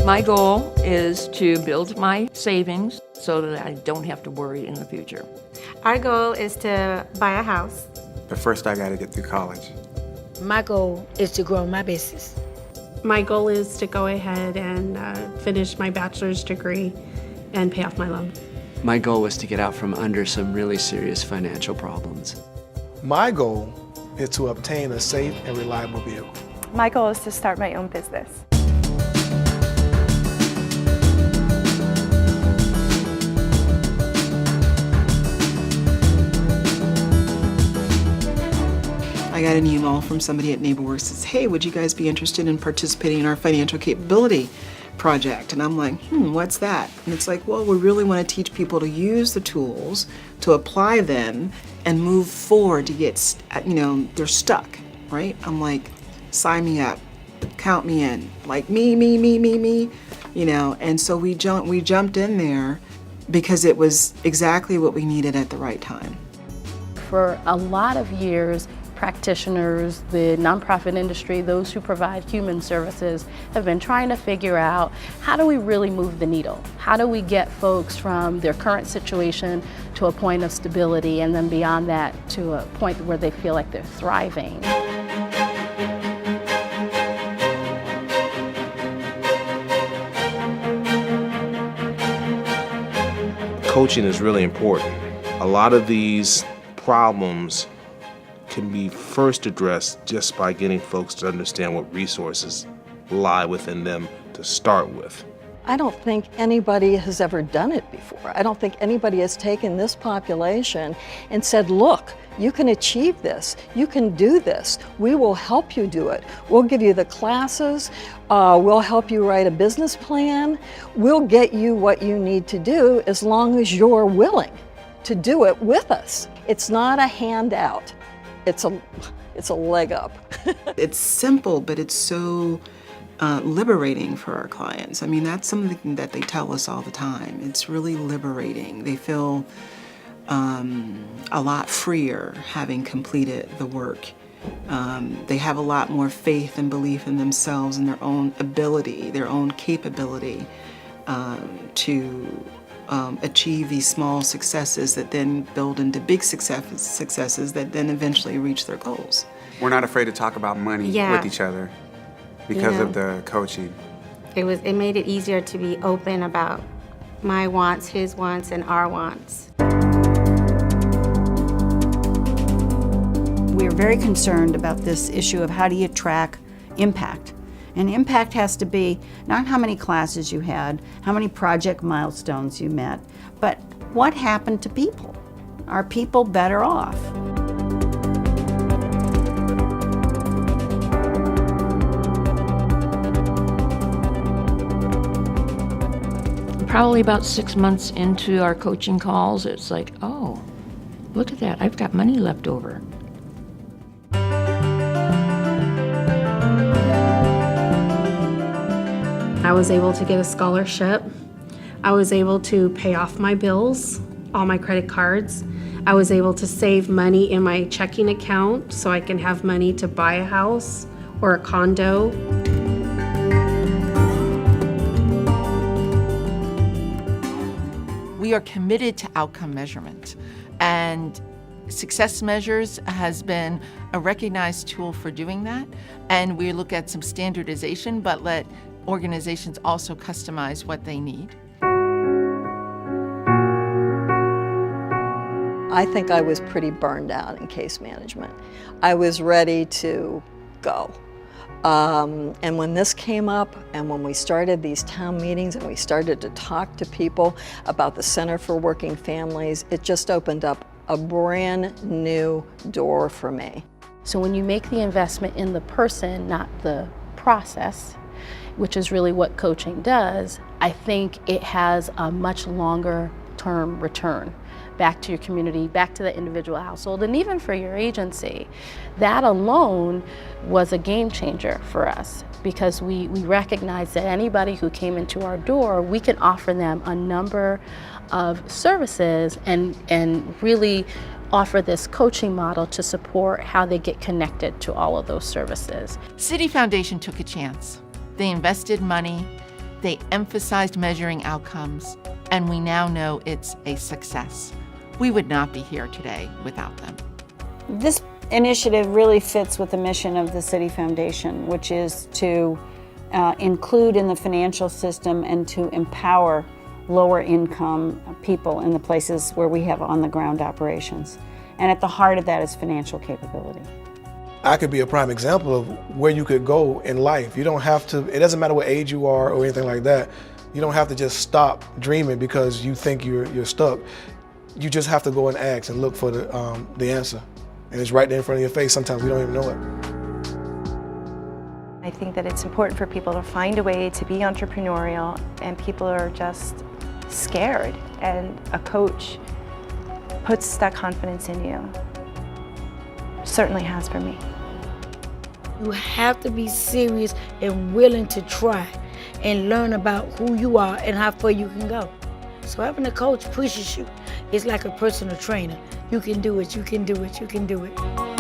My goal is to build my savings so that I don't have to worry in the future. Our goal is to buy a house. But first I gotta get through college. My goal is to grow my business. My goal is to go ahead and finish my bachelor's degree and pay off my loan. My goal was to get out from under some really serious financial problems. My goal is to obtain a safe and reliable vehicle. My goal is to start my own business. I got an email from somebody at NeighborWorks that says, hey, would you guys be interested in participating in our financial capability project? And I'm like, what's that? And it's like, well, we really want to teach people to use the tools, to apply them, and move forward to get, they're stuck, right? I'm like, sign me up, count me in, like me, and so we jumped in there because it was exactly what we needed at the right time. For a lot of years, practitioners, the nonprofit industry, those who provide human services have been trying to figure out, how do we really move the needle? How do we get folks from their current situation to a point of stability, and then beyond that to a point where they feel like they're thriving? Coaching is really important. A lot of these problems can be first addressed just by getting folks to understand what resources lie within them to start with. I don't think anybody has ever done it before. I don't think anybody has taken this population and said, look, you can achieve this, you can do this, we will help you do it. We'll give you the classes, we'll help you write a business plan, we'll get you what you need to do as long as you're willing to do it with us. It's not a handout. It's a leg up. It's simple, but it's so liberating for our clients. I mean, that's something that they tell us all the time. It's really liberating. They feel a lot freer having completed the work. They have a lot more faith and belief in themselves and their own ability, their own capability to achieve these small successes that then build into big successes that then eventually reach their goals. We're not afraid to talk about money with each other because of the coaching. It made it easier to be open about my wants, his wants, and our wants. We're very concerned about this issue of how do you track impact. And impact has to be not how many classes you had, how many project milestones you met, but what happened to people? Are people better off? Probably about 6 months into our coaching calls, it's like, oh, look at that, I've got money left over. I was able to get a scholarship. I was able to pay off my bills, all my credit cards. I was able to save money in my checking account so I can have money to buy a house or a condo. We are committed to outcome measurement, and Success Measures has been a recognized tool for doing that, and we look at some standardization, but let organizations also customize what they need. I think I was pretty burned out in case management. I was ready to go. And when this came up, and when we started these town meetings and we started to talk to people about the Center for Working Families, it just opened up a brand new door for me. So when you make the investment in the person, not the process, which is really what coaching does, I think it has a much longer term return back to your community, back to the individual household, and even for your agency. That alone was a game changer for us, because we recognized that anybody who came into our door, we can offer them a number of services and really offer this coaching model to support how they get connected to all of those services. Citi Foundation took a chance. They invested money, they emphasized measuring outcomes, and we now know it's a success. We would not be here today without them. This initiative really fits with the mission of the Citi Foundation, which is to include in the financial system and to empower lower income people in the places where we have on the ground operations. And at the heart of that is financial capability. I could be a prime example of where you could go in life. You don't have to, it doesn't matter what age you are or anything like that. You don't have to just stop dreaming because you think you're stuck. You just have to go and ask and look for the answer. And it's right there in front of your face. Sometimes we don't even know it. I think that it's important for people to find a way to be entrepreneurial, and people are just scared, and a coach puts that confidence in you. Certainly has for me. You have to be serious and willing to try and learn about who you are and how far you can go. So having a coach pushes you. It's like a personal trainer. You can do it, you can do it, you can do it.